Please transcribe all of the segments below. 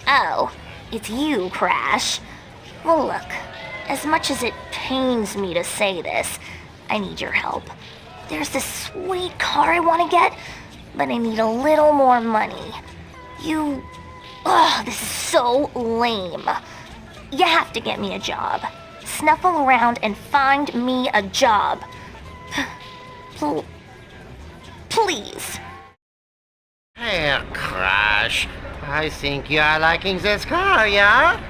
Oh, it's you, Crash. Well, look, as much as it pains me to say this, I need your help. There's this sweet car I want to get, but I need a little more money. This is so lame. You have to get me a job. Snuffle around and find me a job. Please. Hey, Crash. I think you are liking this car, yeah?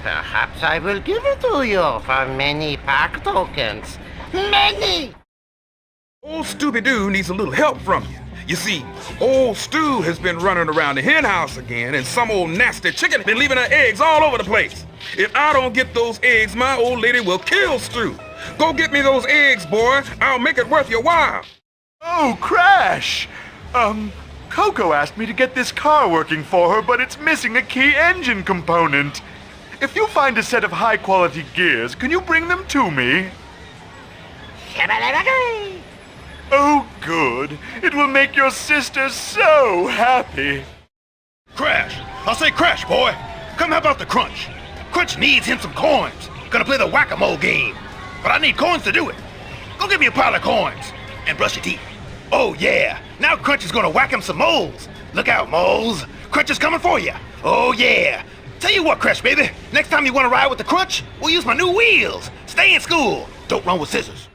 Perhaps I will give it to you for many pack tokens. Many! Old Stooby-Doo needs a little help from you. You see, old Stu has been running around the hen house again, and some old nasty chicken been leaving her eggs all over the place. If I don't get those eggs, my old lady will kill Stu. Go get me those eggs, boy. I'll make it worth your while. Oh, Crash! Coco asked me to get this car working for her, but it's missing a key engine component. If you find a set of high-quality gears, can you bring them to me? Oh, good. It will make your sister so happy. Crash! I'll say Crash, boy! Come help out the Crunch. Crunch needs him some coins. Gonna play the whack-a-mole game. But I need coins to do it. Go get me a pile of coins. And brush your teeth. Oh, yeah. Now Crunch is gonna whack him some moles. Look out, moles. Crunch is coming for you. Oh, yeah. Tell you what, Crash, baby. Next time you want to ride with the Crunch, we'll use my new wheels. Stay in school. Don't run with scissors.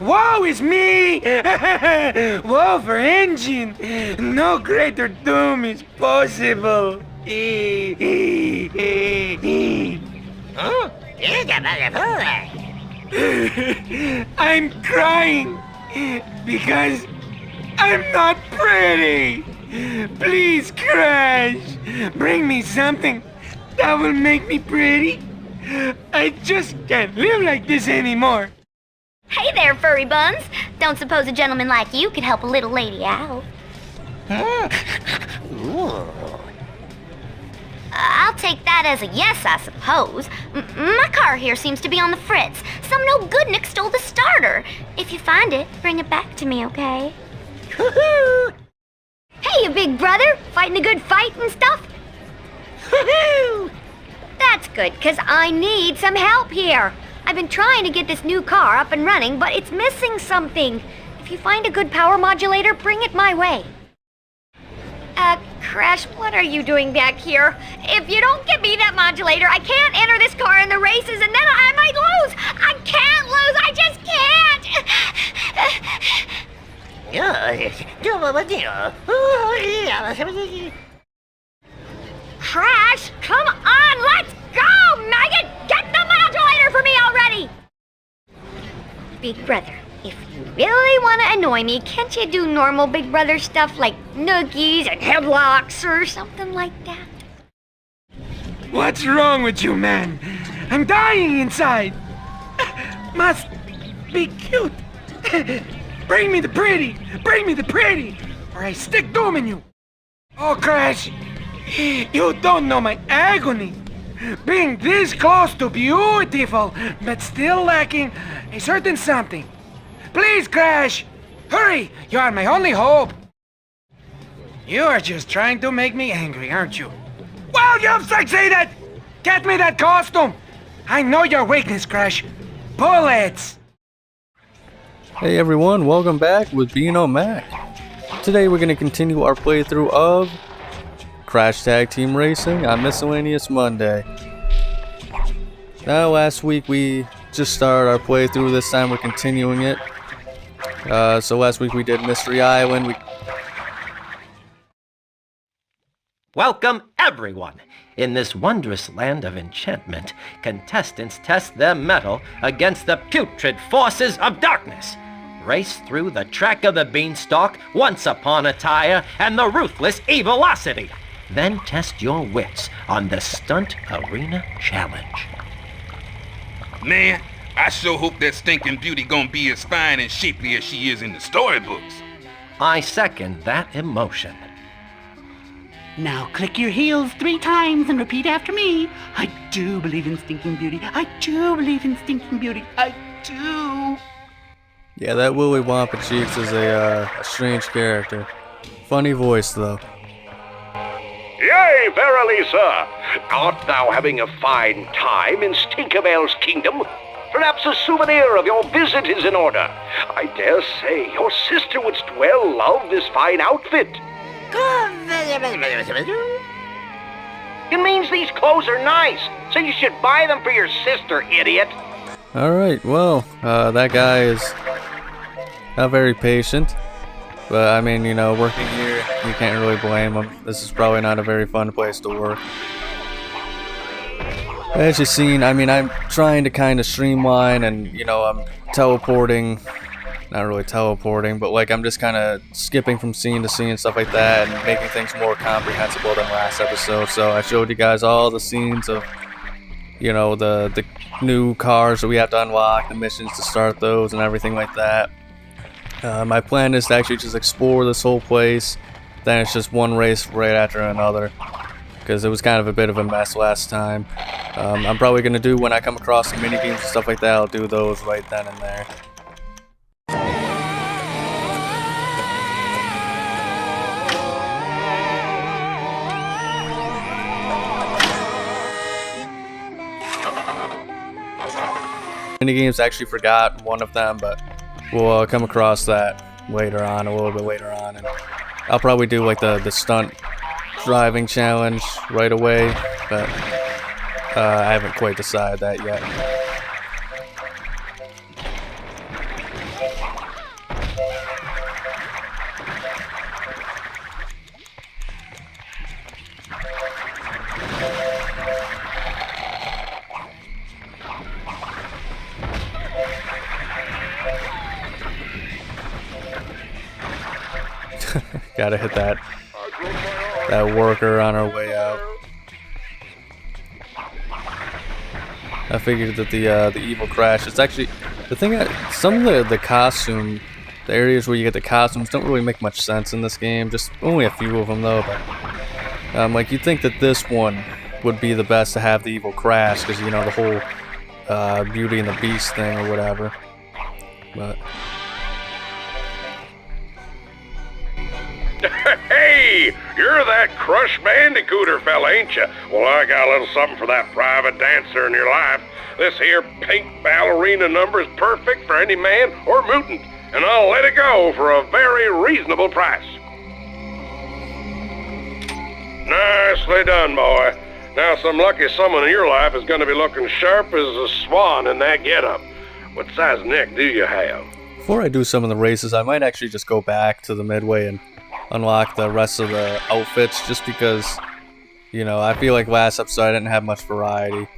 Woe is me! Woe for engine! No greater doom is possible! I'm crying because I'm not pretty! Please, Crash! Bring me something that will make me pretty! I just can't live like this anymore. Hey there, furry buns. Don't suppose a gentleman like you could help a little lady out? I'll take that as a yes, I suppose. My car here seems to be on the fritz. Some no-goodnik stole the starter. If you find it, bring it back to me, okay? Hey, you big brother. Fighting a good fight and stuff? That's good, 'cause I need some help here. I've been trying to get this new car up and running, but it's missing something. If you find a good power modulator, bring it my way. Crash, what are you doing back here? If you don't give me that modulator, I can't enter this car in the races, and then I might lose. I can't lose. I just can't. Crash, come on, let's go, Maggot! Get the modulator for me already! Big brother, if you really want to annoy me, can't you do normal big brother stuff like noogies and headlocks or something like that? What's wrong with you, man? I'm dying inside. Must be cute. Bring me the pretty, or I stick doom in you. Oh, Crash, you don't know my agony. Being this close to beautiful, but still lacking a certain something. Please, Crash, hurry, you are my only hope. You are just trying to make me angry, aren't you? Well, you've succeeded! Get me that costume! I know your weakness, Crash. Bullets! Hey everyone, welcome back with Bean Mac. Today we're going to continue our playthrough of Crash Tag Team Racing on Miscellaneous Monday. Now last week we just started our playthrough, this time we're continuing it. So last week we did Mystery Island. Welcome, everyone! In this wondrous land of enchantment, contestants test their mettle against the putrid forces of darkness. Race through the track of the Bean Stalk, Once Upon a Tire, and the ruthless Evilocity. Then test your wits on the Stunt Arena Challenge. Man, I sure hope that stinking beauty gonna be as fine and shapely as she is in the storybooks. I second that emotion. Now click your heels 3 times and repeat after me. I do believe in stinking beauty. I do believe in stinking beauty. I do. Yeah, that Willy Wonka Cheeks is a strange character. Funny voice, though. Yea, verily, sir. Art thou having a fine time in Stinkerbell's kingdom? Perhaps a souvenir of your visit is in order. I dare say your sister would well love this fine outfit. It means these clothes are nice, so you should buy them for your sister, idiot. Alright, well, that guy is not very patient. But, I mean, you know, working here, you can't really blame him. This is probably not a very fun place to work. As you've seen, I mean, I'm trying to kind of streamline and, you know, I'm teleporting. Not really teleporting, but, like, I'm just kind of skipping from scene to scene and stuff like that and making things more comprehensible than last episode. So I showed you guys all the scenes of, you know, the new cars that we have to unlock, the missions to start those and everything like that. My plan is to actually just explore this whole place, then it's just one race right after another, because it was kind of a bit of a mess last time. I'm probably going to do, when I come across some mini games and stuff like that, I'll do those right then and there. Mini games, I actually forgot one of them, but we'll come across that later on, a little bit later on, and I'll probably do like the stunt driving challenge right away, but I haven't quite decided that yet. Gotta hit that worker on our way out. I figured that the evil crash. It's actually the thing. Some of the costume, the areas where you get the costumes, don't really make much sense in this game. Just only a few of them though. But like you'd think that this one would be the best to have the evil crash, because you know the whole Beauty and the Beast thing or whatever. But Hey, you're that Crush Bandicooter fella, ain't you? Well, I got a little something for that private dancer in your life. This here pink ballerina number is perfect for any man or mutant, and I'll let it go for a very reasonable price. Nicely done, boy. Now some lucky someone in your life is going to be looking sharp as a swan in that getup. What size neck do you have? before I do some of the races, I might actually just go back to the midway and unlock the rest of the outfits, just because, you know, I feel like last episode I didn't have much variety.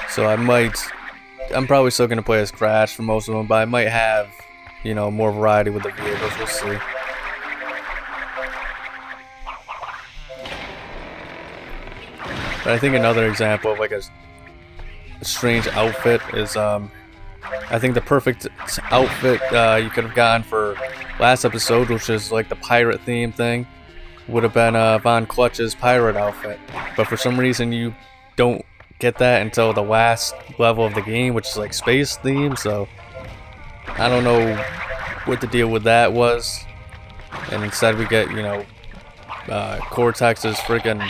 So I'm probably still going to play as Crash for most of them, but I might have, you know, more variety with the vehicles. We'll see. But I think another example of like a strange outfit is, I think the perfect outfit you could have gotten for last episode, which is like the pirate theme thing, would have been Von Clutch's pirate outfit. But for some reason you don't get that until the last level of the game, which is like space theme, so I don't know what the deal with that was. And instead we get, you know, Cortex's freaking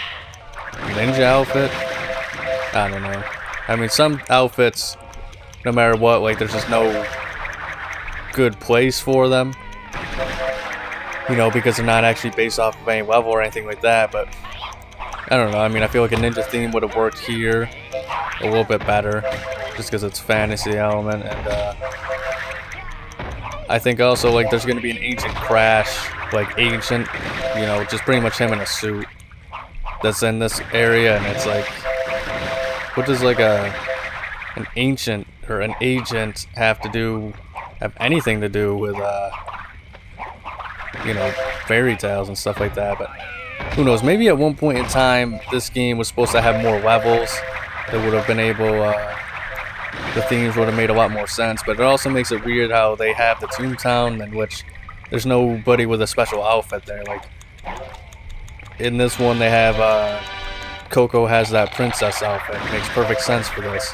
ninja outfit. I don't know. I mean, some outfits, no matter what, like there's just no good place for them, you know, because they're not actually based off of any level or anything like that. But I don't know. I mean, I feel like a ninja theme would have worked here a little bit better, just because it's fantasy element. And I think also like there's going to be an ancient Crash, like ancient, you know, just pretty much him in a suit that's in this area, and it's like, what does like an ancient or an agent have anything to do with you know, fairy tales and stuff like that? But who knows, maybe at one point in time this game was supposed to have more levels that would have been able, the themes would have made a lot more sense. But it also makes it weird how they have the Toontown in which there's nobody with a special outfit there. Like, in this one they have Coco has that princess outfit. It makes perfect sense for this.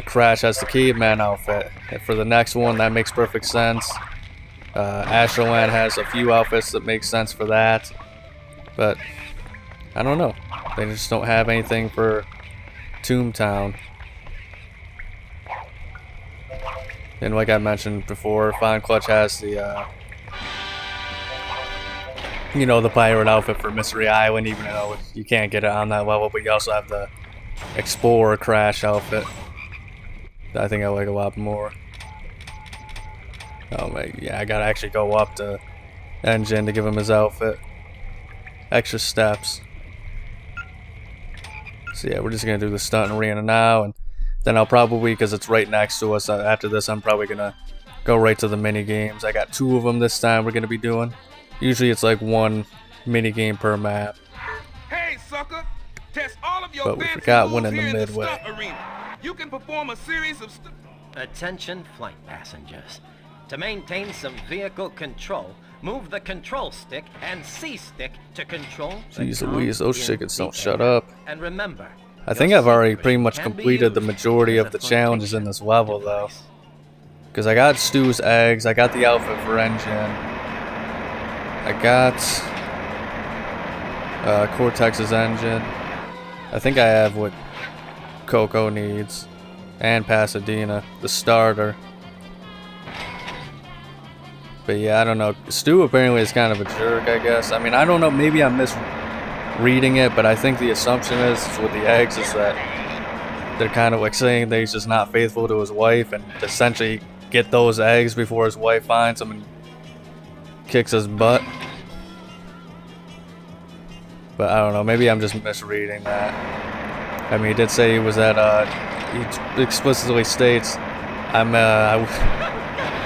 Crash has the caveman outfit. And for the next one, that makes perfect sense. Astroland has a few outfits that make sense for that. But I don't know. They just don't have anything for Toontown. And like I mentioned before, Fine Clutch has the the pirate outfit for Mystery Island, even though you can't get it on that level, but you also have the Explorer Crash outfit that I think I like a lot more. Oh my, yeah, I gotta actually go up to Engine to give him his outfit. Extra steps. So yeah, we're just gonna do the stunt arena now, and then I'll probably, because it's right next to us, after this I'm probably gonna go right to the mini games. I got 2 of them this time we're gonna be doing. Usually it's like 1 mini game per map. Hey, sucker! Test all of your But we fancy forgot one moves in the here in midway. stunt arena. You can perform a series of Attention flight passengers. To maintain some vehicle control, move the control stick and C-stick to control the Jeez car Louise, those in chickens the don't air. shut up. And remember, I think your I've already secret pretty much can be completed the used majority as of a the challenges in flotation this level though. device. Because I got Stu's eggs, I got the outfit for Engine, I got Cortex's engine. I think I have what Coco needs, and Pasadena, the starter. But yeah, I don't know. Stu apparently is kind of a jerk, I guess. I mean, I don't know, maybe I'm misreading it, but I think the assumption is with the eggs is that they're kind of like saying that he's just not faithful to his wife, and essentially get those eggs before his wife finds him and kicks his butt. But I don't know, maybe I'm just misreading that. I mean, he did say he was at, he explicitly states,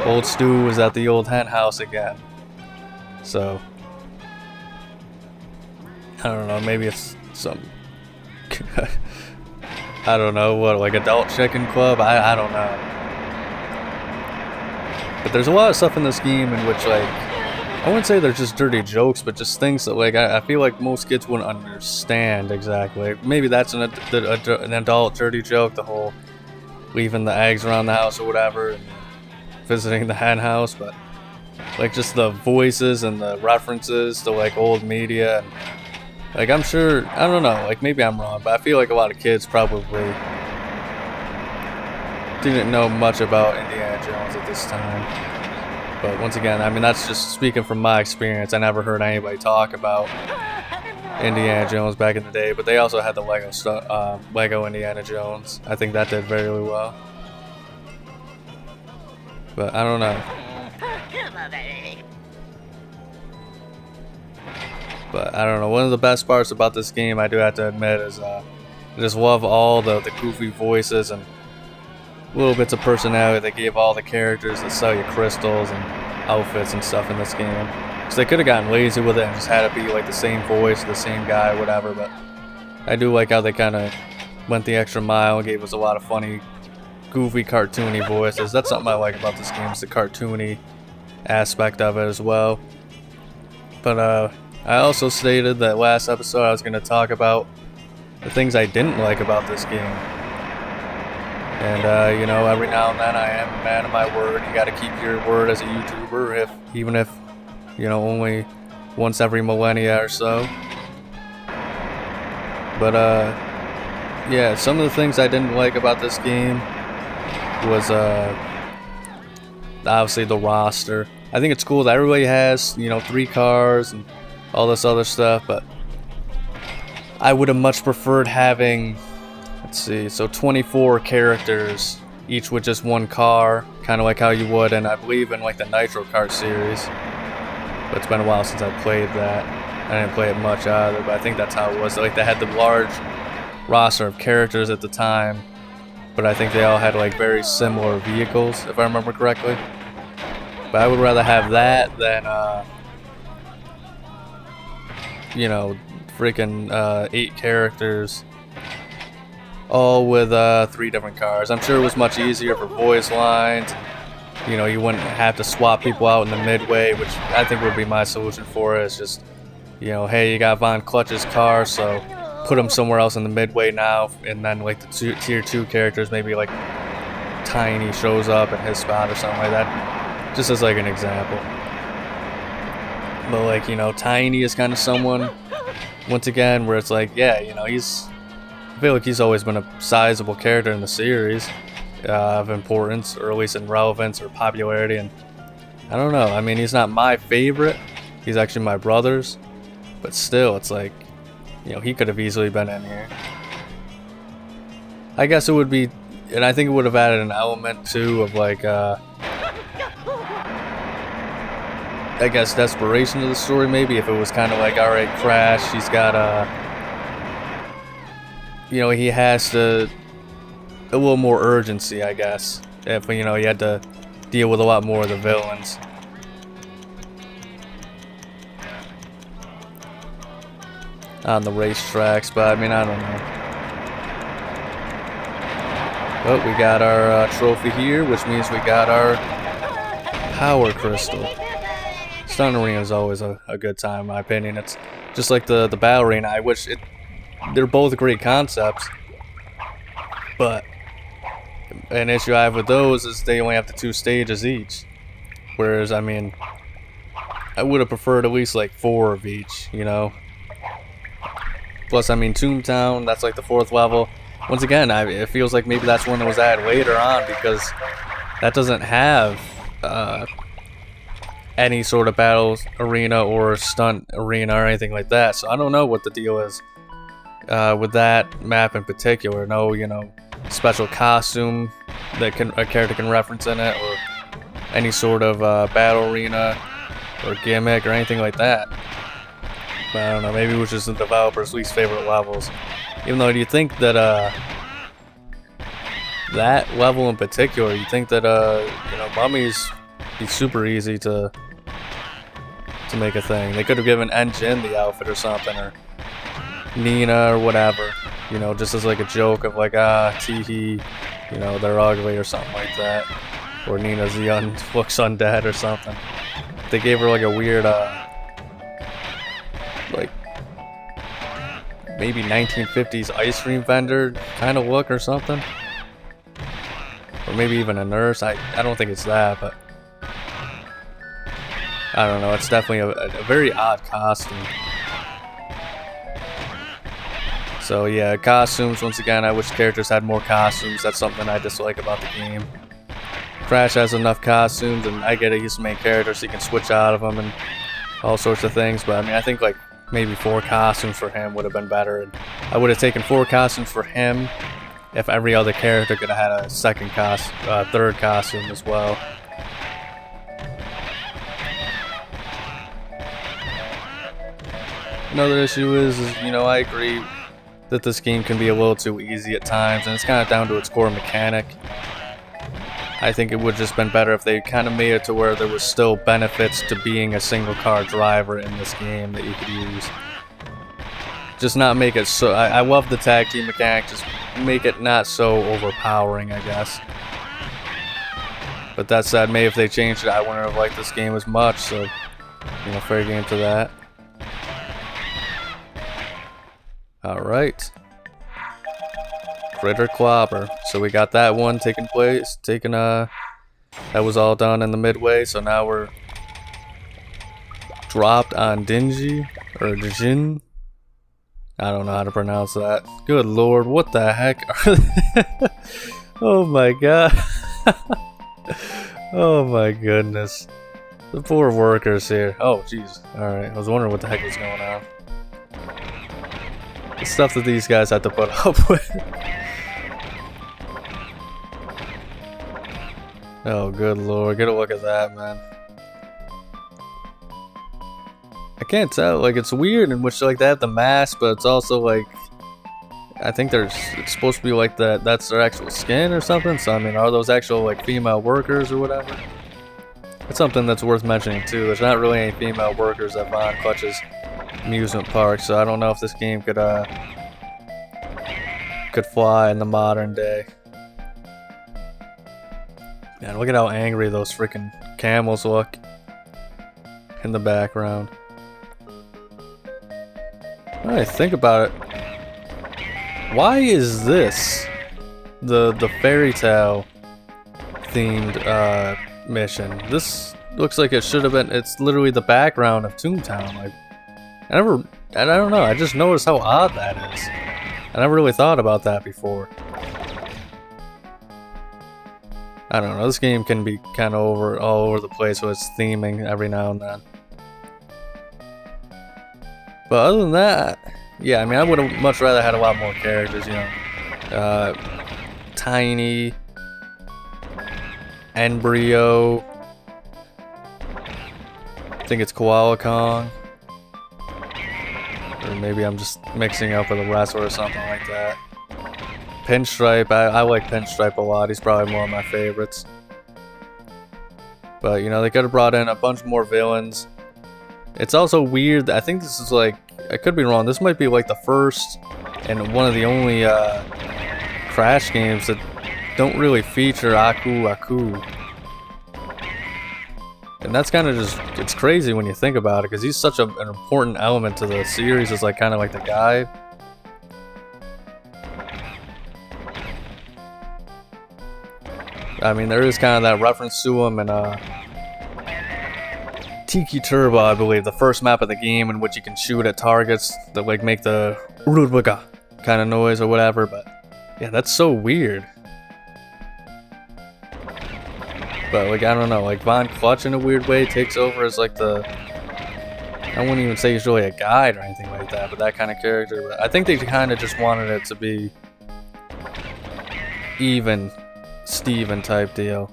old Stu was at the old hen house again. So, I don't know, maybe it's some, I don't know, what, like adult chicken club? I don't know. But there's a lot of stuff in this game in which, like, I wouldn't say they're just dirty jokes, but just things that, like, I feel like most kids wouldn't understand exactly. Maybe that's an adult dirty joke, the whole leaving the eggs around the house or whatever, and visiting the hen house, but, like, just the voices and the references to, like, old media, and, like, I'm sure, I don't know, like, maybe I'm wrong, but I feel like a lot of kids probably didn't know much about Indiana Jones at this time. But once again, I mean, that's just speaking from my experience. I never heard anybody talk about Indiana Jones back in the day, but they also had the Lego Indiana Jones. I think that did very well. But I don't know. But I don't know. One of the best parts about this game, I do have to admit, is I just love all the goofy voices and little bits of personality they gave all the characters that sell you crystals and outfits and stuff in this game. So they could have gotten lazy with it and just had it be like the same voice, the same guy, whatever, but I do like how they kind of went the extra mile and gave us a lot of funny, goofy, cartoony voices. That's something I like about this game, is the cartoony aspect of it as well. But I also stated that last episode I was going to talk about the things I didn't like about this game. And, you know, every now and then I am a man of my word. You gotta keep your word as a YouTuber, even if, you know, only once every millennia or so. But, yeah, some of the things I didn't like about this game was, obviously the roster. I think it's cool that everybody has, you know, 3 cars and all this other stuff, but I would have much preferred having, let's see, so 24 characters, each with just 1 car, kind of like how you would, and I believe in like the Nitro Kart series. But it's been a while since I played that. I didn't play it much either, but I think that's how it was. Like, they had the large roster of characters at the time, but I think they all had like very similar vehicles, if I remember correctly. But I would rather have that than, you know, freaking 8 characters, all with 3 different cars. I'm sure it was much easier for voice lines. You know, you wouldn't have to swap people out in the midway, which I think would be my solution for it. Is just you know, hey, you got Von Clutch's car, so put him somewhere else in the midway now, and then like the tier 2 characters, maybe like Tiny shows up in his spot or something like that, just as like an example. But like, you know, Tiny is kind of someone, once again, where it's like, yeah, you know, I feel like he's always been a sizable character in the series, of importance, or at least in relevance or popularity, and I don't know, I mean, he's not my favorite, he's actually my brother's, but still, it's like, you know, he could have easily been in here. I guess it would be, and I think it would have added an element too of like, I guess desperation to the story, maybe, if it was kind of like, alright, Crash, he's got you know, he has a little more urgency, I guess, if, you know, he had to deal with a lot more of the villains. On the racetracks, but I mean, I don't know. But we got our trophy here, which means we got our power crystal. Stunt Arena is always a good time, in my opinion. It's just like the Battle Arena. I wish they're both great concepts, but an issue I have with those is they only have the 2 stages each. Whereas, I mean, I would have preferred at least like 4 of each, you know? Plus, I mean, Toontown, that's like the 4th level. Once again, it feels like maybe that's one that was added later on, because that doesn't have any sort of battle arena or stunt arena or anything like that. So I don't know what the deal is with that map in particular. No, you know, special costume that a character can reference in it, or any sort of battle arena or gimmick or anything like that. But I don't know, maybe it was just the developer's least favorite levels. Even though, do you think that that level in particular, you think that you know, Mummy's be super easy to make a thing. They could have given N-Jin the outfit or something, or Nina or whatever, you know, just as like a joke of like, teehee, you know, they're ugly or something like that, or Nina's looks undead or something. They gave her like a weird like maybe 1950s ice cream vendor kind of look or something, or maybe even a nurse. I don't think it's that, but I don't know, it's definitely a very odd costume. So yeah, costumes, once again, I wish characters had more costumes. That's something I dislike about the game. Crash has enough costumes, and I get it, he's the main character, so you can switch out of them and all sorts of things, but I mean, I think like maybe 4 costumes for him would have been better, and I would have taken 4 costumes for him if every other character could have had a third costume as well. Another issue is, you know, I agree that this game can be a little too easy at times, and it's kind of down to its core mechanic. I think it would just been better if they kind of made it to where there was still benefits to being a single car driver in this game that you could use. Just not make it so, I love the tag team mechanic, just make it not so overpowering, I guess. But that said, maybe if they changed it, I wouldn't have liked this game as much, so, you know, fair game to that. Alright. Critter Clobber. So we got that one that was all done in the midway, so now we're dropped on Dingy, or Dijin. I don't know how to pronounce that. Good lord, what the heck are they? Oh my god. Oh my goodness. The poor workers here. Oh jeez. Alright, I was wondering what the heck was going on. The stuff that these guys have to put up with. Oh, good lord. Get a look at that, man. I can't tell. Like, it's weird in which, like, they have the mask, but it's also, like, I think it's supposed to be, like, that's their actual skin or something. So, I mean, are those actual, like, female workers or whatever? It's something that's worth mentioning, too. There's not really any female workers at Von Clutch's amusement park, so I don't know if this game could fly in the modern day. Man, look at how angry those freaking camels look in the background. When I think about it, why is this the fairy tale themed mission? This looks like it should have been. It's literally the background of Toontown. Like, I don't know. I just noticed how odd that is. I never really thought about that before. I don't know. This game can be kind of all over the place with its theming every now and then. But other than that, yeah, I mean, I would have much rather had a lot more characters, you know. Tiny, Embryo, I think it's Koala Kong, or maybe I'm just mixing up with a wrestler or something like that. Pinstripe, I like Pinstripe a lot, he's probably one of my favorites. But, you know, they could have brought in a bunch more villains. It's also weird, I think this is like, I could be wrong, this might be like the first and one of the only Crash games that don't really feature Aku Aku. And that's kind of just, it's crazy when you think about it, because he's such an important element to the series as like kind of like the guide. I mean, there is kind of that reference to him in Tiki Turbo, I believe, the first map of the game in which you can shoot at targets that like make the Urubaka kind of noise or whatever, but yeah, that's so weird. But like, I don't know, like Von Clutch in a weird way takes over as like the, I wouldn't even say he's really a guide or anything like that, but that kind of character. But I think they kind of just wanted it to be even Steven type deal.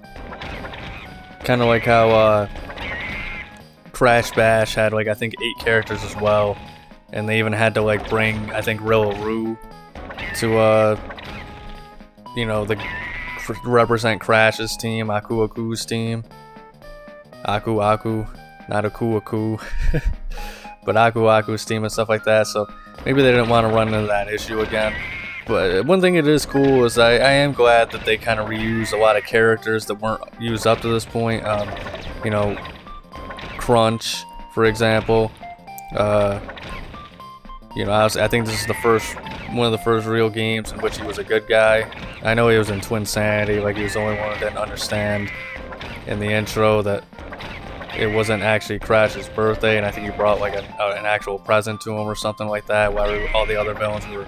Kind of like how Crash Bash had like, I think 8 characters as well. And they even had to like bring, I think, Rillaru to you know, represent Crash's team, Aku Aku's team. Aku Aku, not Aku Aku. But Aku Aku's team and stuff like that, so maybe they didn't want to run into that issue again. But one thing it is cool is I am glad that they kind of reused a lot of characters that weren't used up to this point. You know, Crunch, for example. You know, I think this is one of the first real games in which he was a good guy. I know he was in Twinsanity, like he was the only one that didn't understand in the intro that it wasn't actually Crash's birthday, and I think he brought like an actual present to him or something like that, while all the other villains were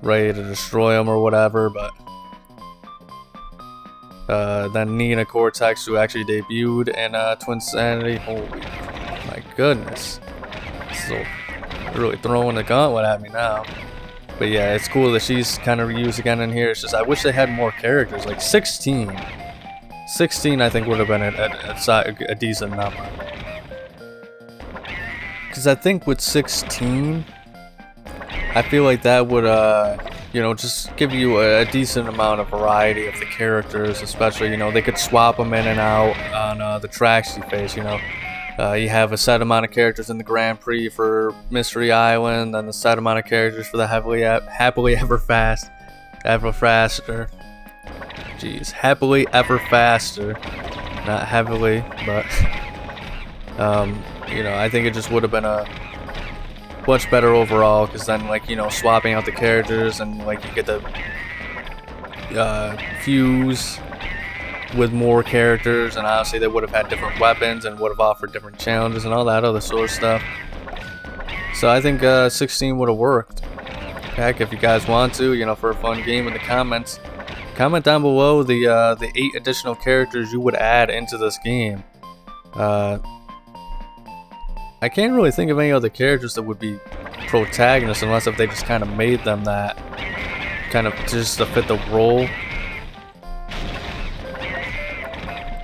ready to destroy him or whatever. But then Nina Cortex, who actually debuted in Twinsanity, holy my goodness. So really throwing the gauntlet at me now. But yeah, it's cool that she's kind of reused again in here. It's just I wish they had more characters, like 16. 16 I think would have been a decent number. Because I think with 16, I feel like that would, you know, just give you a decent amount of variety of the characters, especially, you know, they could swap them in and out on the tracks you face, you know. You have a set amount of characters in the Grand Prix for Mystery Island, then the set amount of characters for the Happily Ever Faster. Jeez, Happily Ever Faster, not heavily, but you know, I think it just would have been a much better overall, because then, like, you know, swapping out the characters and like you get the fuse with more characters, and obviously they would have had different weapons and would have offered different challenges and all that other sort of stuff. So I think 16 would have worked. Heck, if you guys want to, you know, for a fun game in the comments, comment down below the 8 additional characters you would add into this game. I can't really think of any other characters that would be protagonists unless if they just kind of made them that, kind of just to fit the role.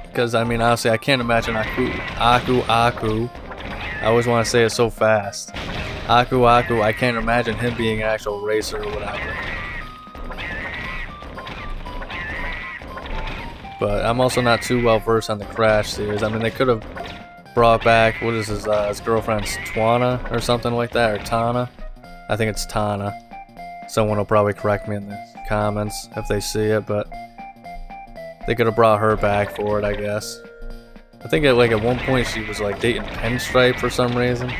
Because, I mean, honestly, I can't imagine Aku. I always want to say it so fast. Aku, I can't imagine him being an actual racer or whatever. But I'm also not too well versed on the Crash series. I mean, they could have brought back, what is his girlfriend's Twana or something like that, or Tana? I think it's Tana. Someone will probably correct me in the comments if they see it, but they could have brought her back for it, I guess. I think at one point she was like dating Pinstripe for some reason.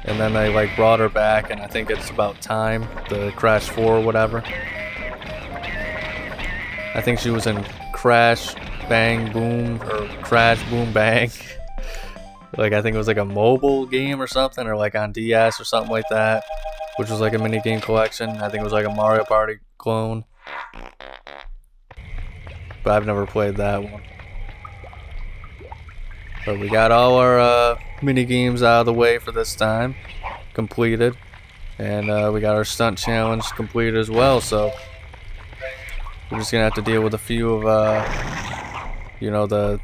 and then they like brought her back, and I think it's about time, the Crash 4 or whatever. I think she was in Crash Bang Boom, or Crash Boom Bang. Like, I think it was like a mobile game or something, or like on DS or something like that, which was like a mini game collection. I think it was like a Mario Party clone, but I've never played that one. But we got all our mini games out of the way for this time, completed, and we got our stunt challenge completed as well. So we're just gonna have to deal with a few of, you know, the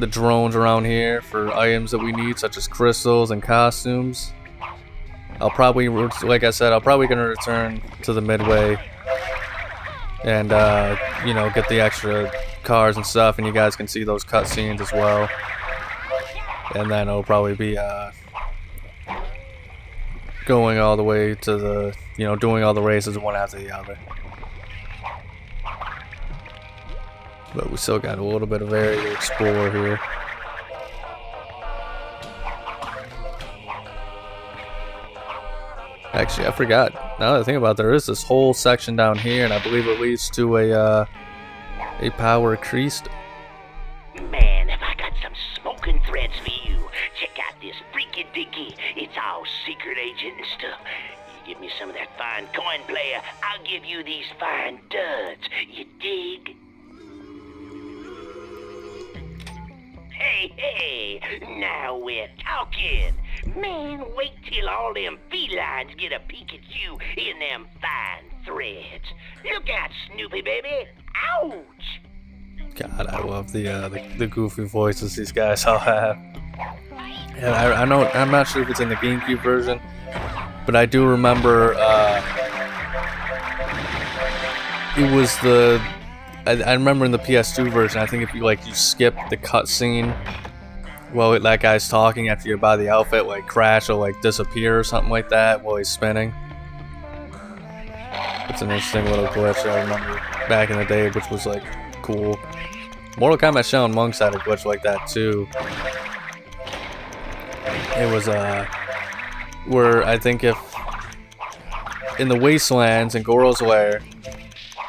drones around here for items that we need, such as crystals and costumes. I'll probably, like I said, gonna return to the midway and you know, get the extra cars and stuff, and you guys can see those cutscenes as well. And then it'll probably be going all the way to the, you know, doing all the races one after the other. But we still got a little bit of area to explore here. Actually, I forgot. Now that I think about it, there is this whole section down here, and I believe it leads to a power crease. Man, have I got some smoking threads for you. Check out this freaky dicky. It's all secret agent and stuff. You give me some of that fine coin, player, I'll give you these fine duds. You dig? Hey, now we're talking. Man, wait till all them felines get a peek at you in them fine threads. Look out, Snoopy baby. Ouch! God, I love the goofy voices these guys all have. And I know, I'm not sure if it's in the GameCube version, but I do remember it was I remember in the PS2 version, I think if you skip the cutscene while that guy's talking after you buy the outfit, like Crash will disappear or something like that while he's spinning. It's an interesting little glitch I remember back in the day, which was cool. Mortal Kombat Shaolin Monks had a glitch like that too. It was where I think if in the Wastelands in Goro's Lair,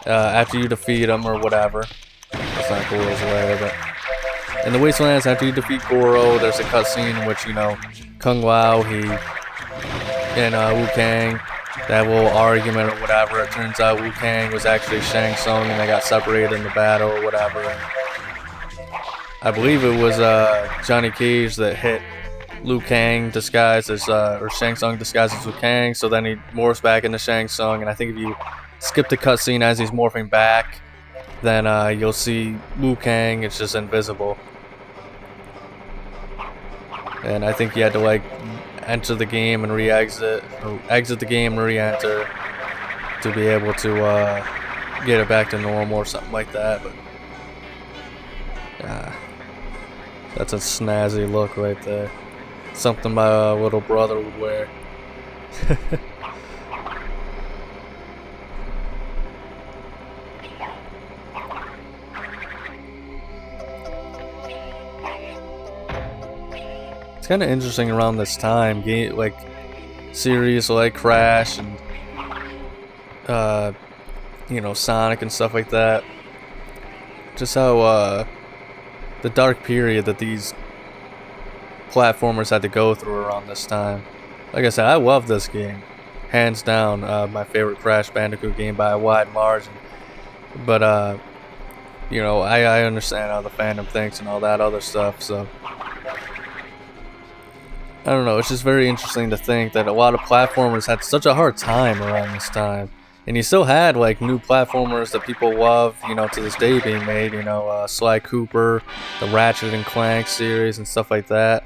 after you defeat him or whatever, it's not Goro's Lair, but in the Wastelands after you defeat Goro, there's a cutscene in which, you know, Kung Lao, and Wu Kang, that little argument or whatever. It turns out Wu Kang was actually Shang Tsung, and they got separated in the battle or whatever. And I believe it was Johnny Cage that hit Liu Kang disguised as, or Shang Tsung disguised as Liu Kang, so then he morphs back into Shang Tsung, and I think if you skip the cutscene as he's morphing back, then you'll see Liu Kang, it's just invisible. And I think you had to enter the game and re-exit, or exit the game and re-enter to be able to get it back to normal or something like that. But that's a snazzy look right there. Something my little brother would wear. It's kind of interesting around this time, series like Crash and you know, Sonic and stuff like that. Just how the dark period that these platformers had to go through around this time. Like I said, I love this game, hands down. My favorite Crash Bandicoot game by a wide margin. But you know, I understand how the fandom thinks and all that other stuff, so I don't know, it's just very interesting to think that a lot of platformers had such a hard time around this time. And you still had new platformers that people love, you know, to this day being made, you know, Sly Cooper, the Ratchet and Clank series and stuff like that.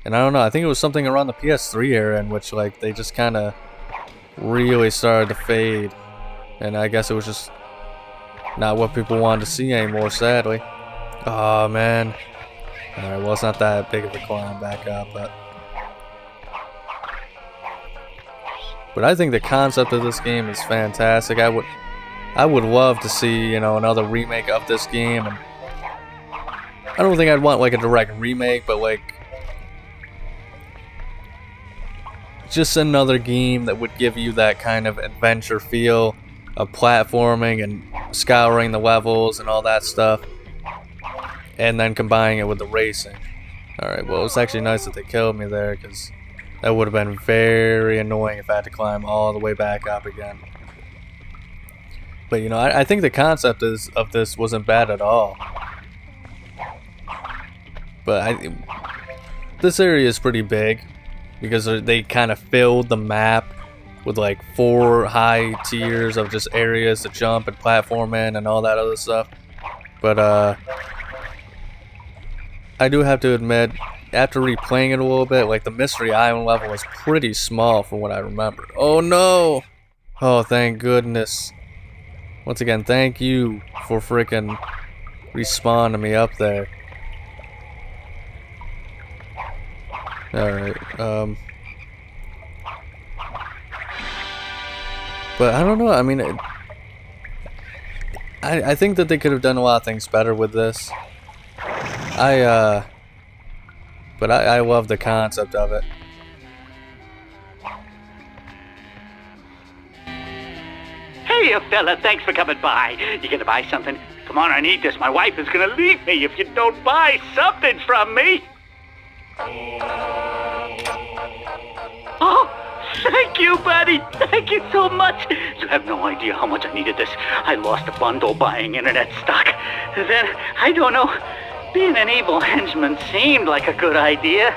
And I don't know, I think it was something around the PS3 era in which they just kind of really started to fade. And I guess it was just not what people wanted to see anymore, sadly. Oh man. Alright, well, it's not that big of a climb back up, but I think the concept of this game is fantastic. I would love to see, you know, another remake of this game. And I don't think I'd want a direct remake, but just another game that would give you that kind of adventure feel of platforming and scouring the levels and all that stuff, and then combining it with the racing. Alright, well, it's actually nice that they killed me there, because that would have been very annoying if I had to climb all the way back up again. But, you know, I think the concept of this wasn't bad at all. But this area is pretty big, because they kind of filled the map with like 4 high tiers of just areas to jump and platform in and all that other stuff. But I do have to admit, after replaying it a little bit, like the Mystery Island level was pretty small from what I remember. Oh no! Oh, thank goodness. Once again, thank you for freaking respawning me up there. Alright, but I don't know, I mean, I think that they could have done a lot of things better with this. But I love the concept of it. Hey, fella, thanks for coming by. You gonna buy something? Come on, I need this. My wife is gonna leave me if you don't buy something from me. Oh, thank you, buddy. Thank you so much. You have no idea how much I needed this. I lost a bundle buying internet stock. Then, I don't know, being an evil henchman seemed like a good idea.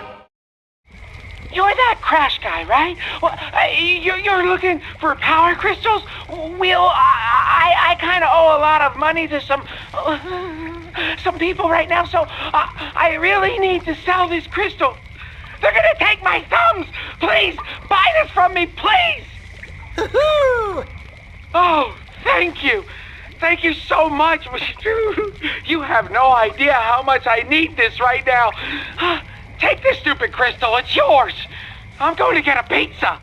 You're that Crash guy, right? Well, you're looking for power crystals? Well, I kind of owe a lot of money to some people right now, so I really need to sell this crystal. They're gonna take my thumbs! Please, buy this from me, please! Oh, thank you. Thank you so much. You have no idea how much I need this right now. Take this stupid crystal, it's yours. I'm going to get a pizza.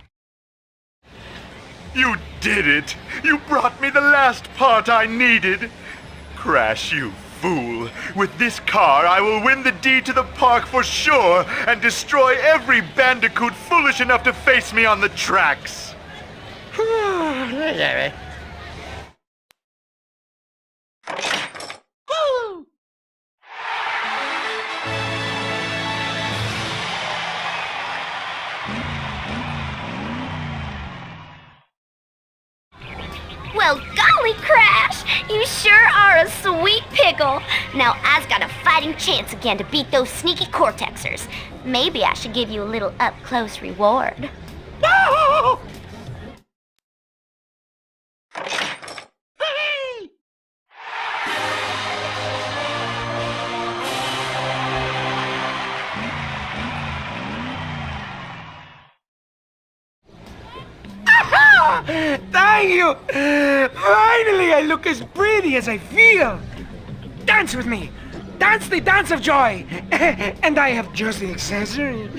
You did it! You brought me the last part I needed! Crash, you fool! With this car, I will win the deed to the park for sure and destroy every bandicoot foolish enough to face me on the tracks! Well, golly, Crash! You sure are a sweet pickle. Now I's got a fighting chance again to beat those sneaky Cortexers. Maybe I should give you a little up-close reward. No! Thank you! Finally, I look as pretty as I feel. Dance with me. Dance the dance of joy. And I have just the accessory.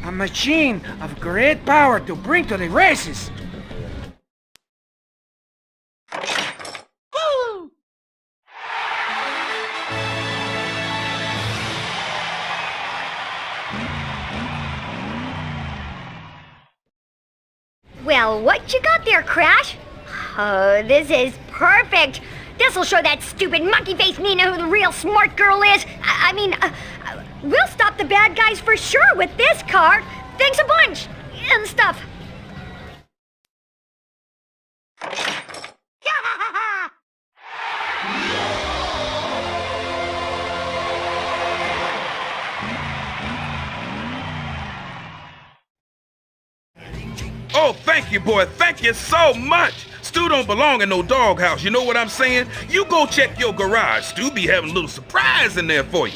A machine of great power to bring to the races. Well, what you got there, Crash? Oh, this is perfect. This'll show that stupid monkey-faced Nina who the real smart girl is. I mean, we'll stop the bad guys for sure with this car. Thanks a bunch. And stuff. Oh, thank you, boy. Thank you so much. Stu don't belong in no doghouse. You know what I'm saying? You go check your garage. Stu be having a little surprise in there for you.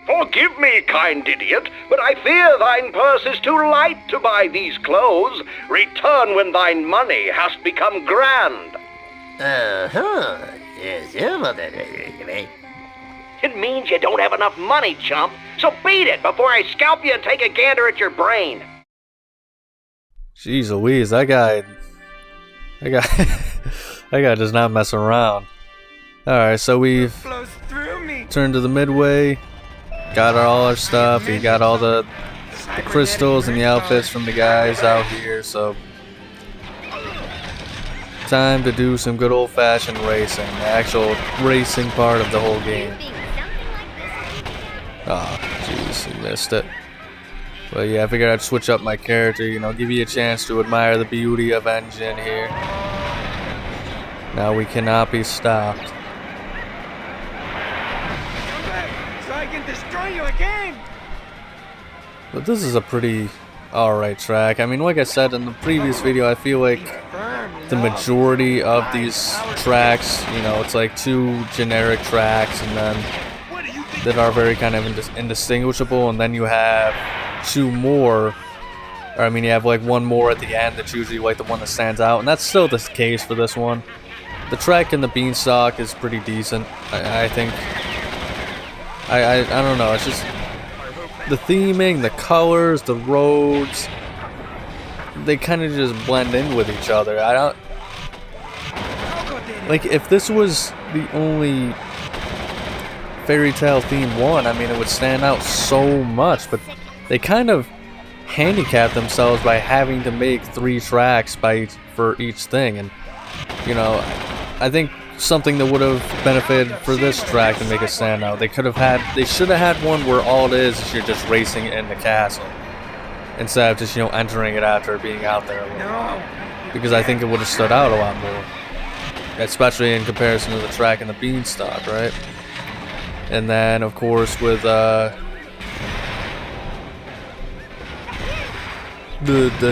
Forgive me, kind idiot, but I fear thine purse is too light to buy these clothes. Return when thine money hast become grand. It means you don't have enough money, chump. So beat it before I scalp you and take a gander at your brain. Jeez Louise, that guy that guy does not mess around. Alright, so we've Flows through me. turned to the midway, got all our stuff, we got all the crystals and the outfits from the guys out here, so time to do some good old-fashioned racing, the actual racing part of the whole game. Oh, jeez, you missed it. But yeah, I figured I'd switch up my character, you know, give you a chance to admire the beauty of engine here. Now we cannot be stopped. Come back so I can destroy you again. But this is a pretty alright track. I mean, like I said in the previous video, I feel like the majority of these tracks, you know, it's like 2 generic tracks and then that are very kind of indistinguishable, and then you have 2 more, or I mean you have like 1 more at the end that's usually like the one that stands out, and that's still the case for this one. The track in the Bean Stalk is pretty decent, I think. I don't know, it's just the theming, the colors, the roads, they kind of just blend in with each other. I don't like, if this was the only fairy tale theme one, I mean it would stand out so much, but they kind of handicap themselves by having to make 3 tracks for each thing, and you know, I think something that would have benefited for this track to make it stand out, they should have had one where all it is you're just racing in the castle instead of just, you know, entering it after being out there a little, because I think it would have stood out a lot more, especially in comparison to the track in the Bean Stalk, right? And then, of course, with the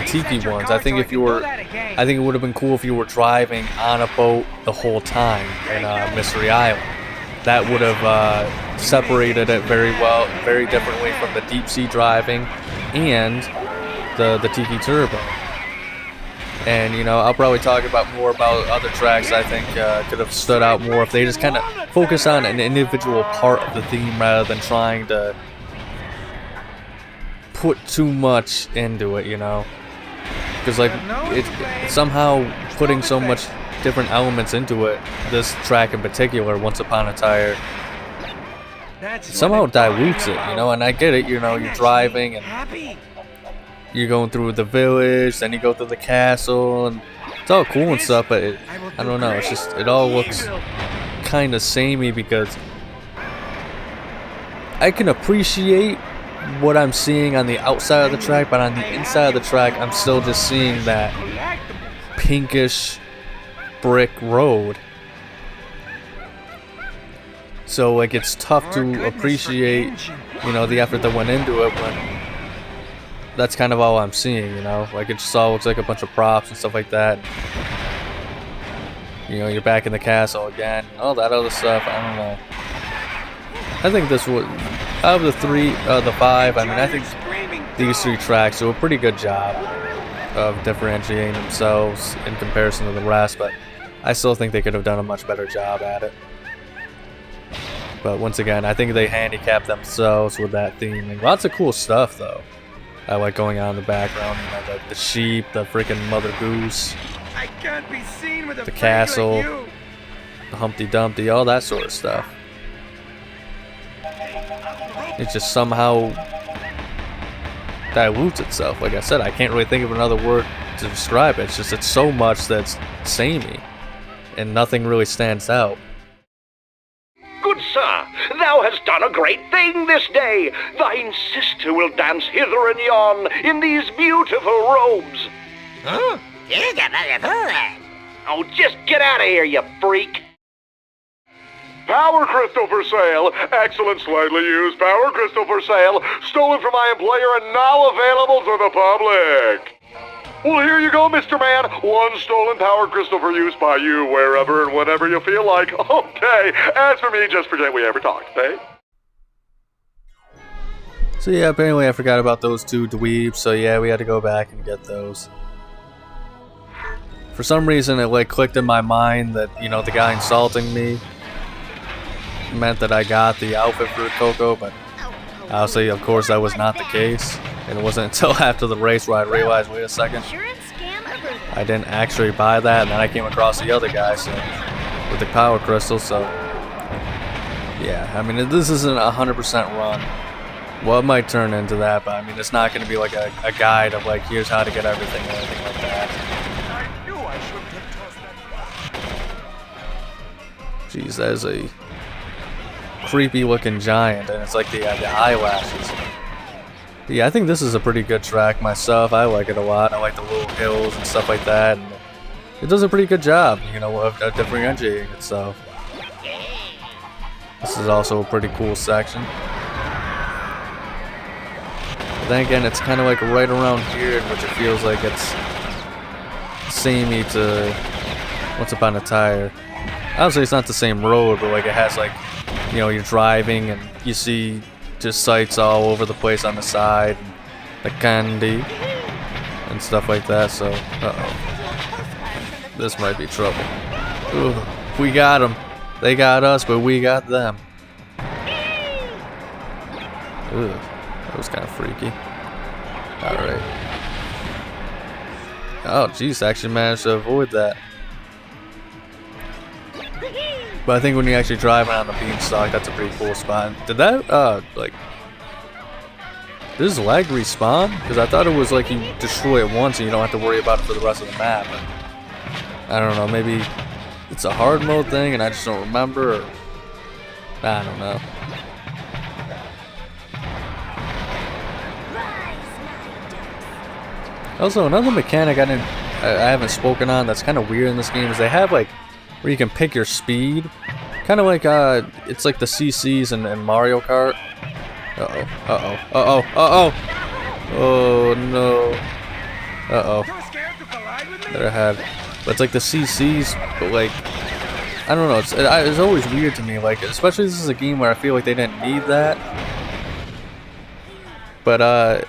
tiki ones, I think it would have been cool if you were driving on a boat the whole time in Mystery Island. That would have separated it very well, very differently from the deep sea driving and the Tiki Turbo. And, you know, I'll probably talk more about other tracks I think could have stood out more if they just kind of focus on an individual part of the theme rather than trying to put too much into it, you know? Because, like, it somehow putting so much different elements into it, this track in particular, Once Upon a Tire, somehow dilutes it, you know? And I get it, you know, you're driving and you're going through the village, then you go through the castle, and it's all cool and stuff, but I don't know, it's just, it all looks kind of samey because I can appreciate what I'm seeing on the outside of the track, but on the inside of the track, I'm still just seeing that pinkish brick road. So, like, it's tough to appreciate, you know, the effort that went into it when that's kind of all I'm seeing, you know? Like, it just all looks like a bunch of props and stuff like that. You know, you're back in the castle again, all that other stuff, I don't know. I think this would, out of the 5, I mean, I think these 3 tracks do a pretty good job of differentiating themselves in comparison to the rest, but I still think they could have done a much better job at it. But once again, I think they handicapped themselves with that theming. Lots of cool stuff, though. I like going on in the background, you know, the sheep, the freaking Mother Goose, I can't be seen with a the castle, the Humpty Dumpty, all that sort of stuff. It just somehow dilutes itself. Like I said, I can't really think of another word to describe it. It's just, it's so much that's samey, and nothing really stands out. Good sir, thou hast done a great thing this day. Thine sister will dance hither and yon in these beautiful robes. Huh? Oh, just get out of here, you freak. Power crystal for sale. Excellent, slightly used power crystal for sale. Stolen from my employer and now available to the public. Well, here you go, Mr. Man. 1 stolen power crystal for use by you wherever and whenever you feel like. Okay. As for me, just forget we ever talked, eh? So yeah, apparently I forgot about those 2 dweebs, so yeah, we had to go back and get those. For some reason, it like clicked in my mind that, you know, the guy insulting me meant that I got the outfit for Coco, but Obviously, of course, that was not the case. And it wasn't until after the race where I realized, wait a second, I didn't actually buy that. And then I came across the other guy with the power crystal. So, yeah, I mean, this isn't a 100% run. Well, it might turn into that, but I mean, it's not going to be like a guide of like, here's how to get everything or anything like that. Jeez, that is a creepy looking giant, and it's like the eyelashes. But yeah, I think this is a pretty good track myself. I like it a lot. I like the little hills and stuff like that. And it does a pretty good job, you know, of differentiating itself. This is also a pretty cool section. But then again, it's kind of like right around here, in which it feels like it's samey to Once Upon a Tire. Obviously, it's not the same road, but like it has like, you know, you're driving and you see just sights all over the place on the side, and the candy and stuff like that. So, this might be trouble. Ooh, we got them. They got us, but we got them. Ooh, that was kind of freaky. All right. Oh, jeez, actually managed to avoid that. But I think when you actually drive around the Bean Stalk, that's a pretty cool spot. Did that, like... Does lag respawn? Because I thought it was like you destroy it once and you don't have to worry about it for the rest of the map. But I don't know, maybe it's a hard mode thing and I just don't remember, or... I don't know. Also, another mechanic I haven't spoken on that's kind of weird in this game is they have like where you can pick your speed, kind of like it's like the CCs in Mario Kart. Oh no. They're ahead. But it's like the CCs, but like I don't know. It's always weird to me. Like especially this is a game where I feel like they didn't need that. But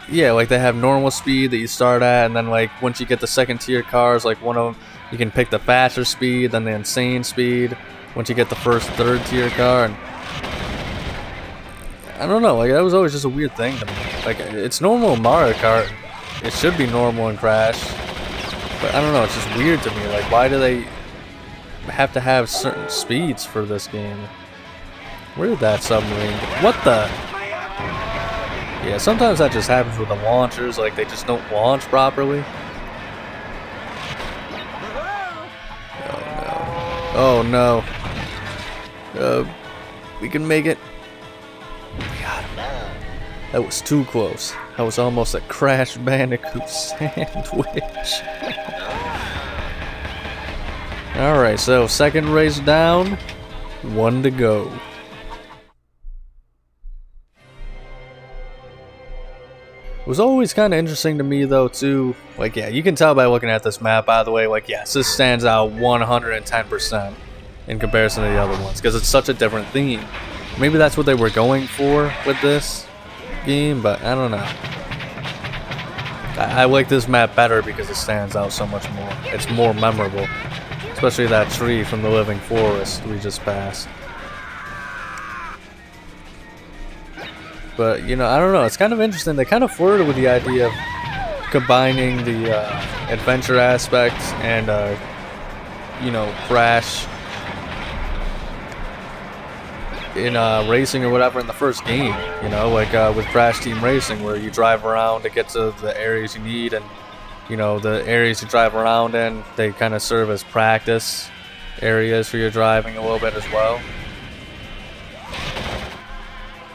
yeah, like they have normal speed that you start at, and then like once you get the second tier cars, like one of them, you can pick the faster speed, then the insane speed. Once you get the first third tier car, and I don't know, like that was always just a weird thing to me. Like it's normal in Mario Kart, it should be normal in Crash, but I don't know, it's just weird to me. Like why do they have to have certain speeds for this game? Where did that submarine go? What the? Yeah, sometimes that just happens with the launchers, like they just don't launch properly. Oh no. We can make it. We got him. That was too close. That was almost a Crash Bandicoot sandwich. Alright, so second race down, 1 to go. It was always kind of interesting to me though too, like yeah, you can tell by looking at this map, by the way, like yes, this stands out 110% in comparison to the other ones, because it's such a different theme. Maybe that's what they were going for with this game, but I don't know. I like this map better because it stands out so much more. It's more memorable, especially that tree from the Living Forest we just passed. But, you know, I don't know, it's kind of interesting. They kind of flirted with the idea of combining the adventure aspects and, you know, Crash in racing or whatever in the first game. You know, like with Crash Team Racing, where you drive around to get to the areas you need, and, you know, the areas you drive around in, they kind of serve as practice areas for your driving a little bit as well.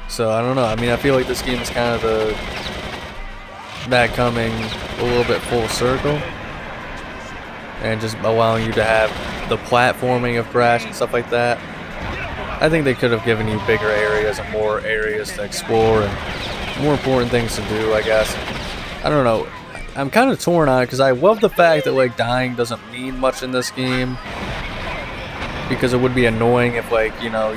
So I don't know. I mean, I feel like this game is kind of that coming a little bit full circle, and just allowing you to have the platforming of Crash and stuff like that. I think they could have given you bigger areas and more areas to explore and more important things to do, I guess. I don't know. I'm kind of torn on it because I love the fact that like dying doesn't mean much in this game, because it would be annoying if, like, you know,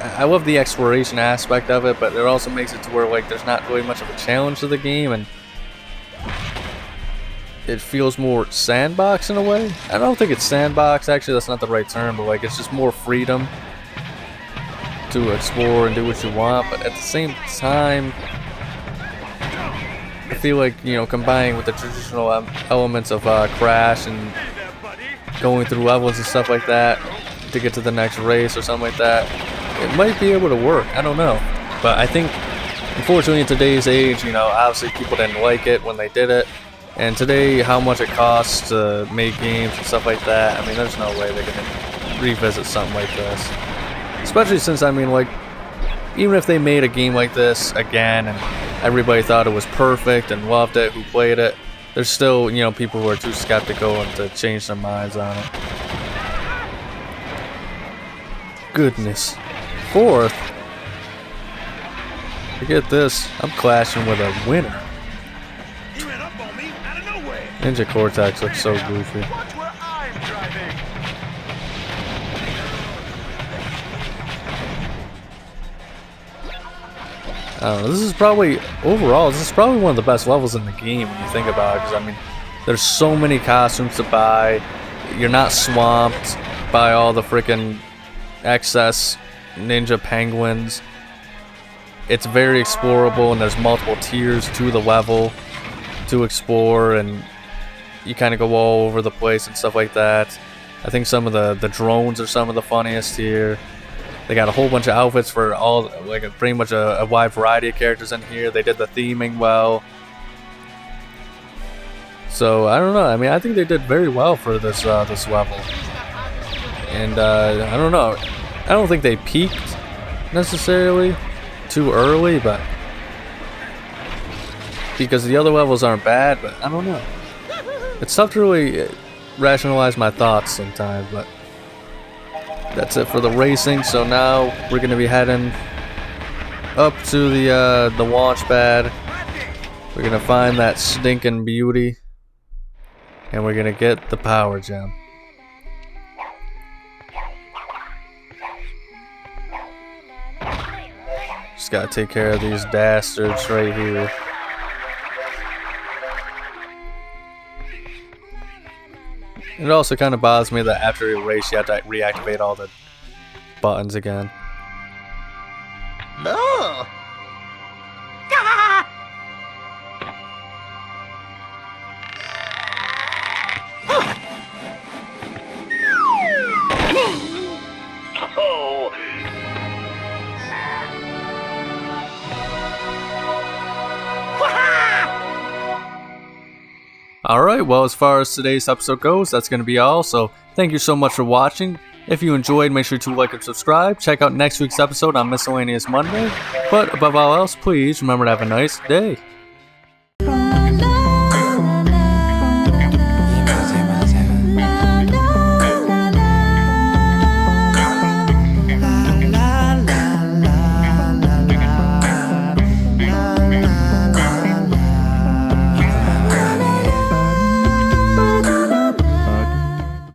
I love the exploration aspect of it, but it also makes it to where, like, there's not really much of a challenge to the game, and it feels more sandbox in a way. I don't think it's sandbox, actually, that's not the right term, but, like, it's just more freedom to explore and do what you want, but at the same time, I feel like, you know, combining with the traditional elements of Crash and going through levels and stuff like that to get to the next race or something like that, it might be able to work. I don't know. But I think, unfortunately, in today's age, you know, obviously people didn't like it when they did it. And today, how much it costs to make games and stuff like that, I mean, there's no way they're going to revisit something like this. Especially since, I mean, like, even if they made a game like this again and everybody thought it was perfect and loved it, who played it, there's still, you know, people who are too skeptical and to change their minds on it. Goodness. Fourth? Forget this. I'm clashing with a winner. Ninja Cortex looks so goofy. Watch where I'm driving. I don't know, this is probably, overall, this is probably one of the best levels in the game when you think about it, because, I mean, there's so many costumes to buy, you're not swamped by all the freaking excess ninja penguins, it's very explorable, and there's multiple tiers to the level to explore, and you kind of go all over the place and stuff like that. I think some of the drones are some of the funniest here. They got a whole bunch of outfits for all, like pretty much a wide variety of characters in here. They did the theming well. So I don't know. I mean, I think they did very well for this this level. And I don't know. I don't think they peaked necessarily too early, but because the other levels aren't bad. But I don't know. It's tough to really rationalize my thoughts sometimes, but. That's it for the racing. So now we're gonna be heading up to the launch pad. We're gonna find that stinking beauty, and we're gonna get the power gem. Just gotta take care of these dastards right here. It also kind of bothers me that after a race you have to reactivate all the buttons again. No! Oh! Alright, well, as far as today's episode goes, that's going to be all. So thank you so much for watching. If you enjoyed, make sure to like and subscribe. Check out next week's episode on Miscellaneous Monday. But above all else, please remember to have a nice day.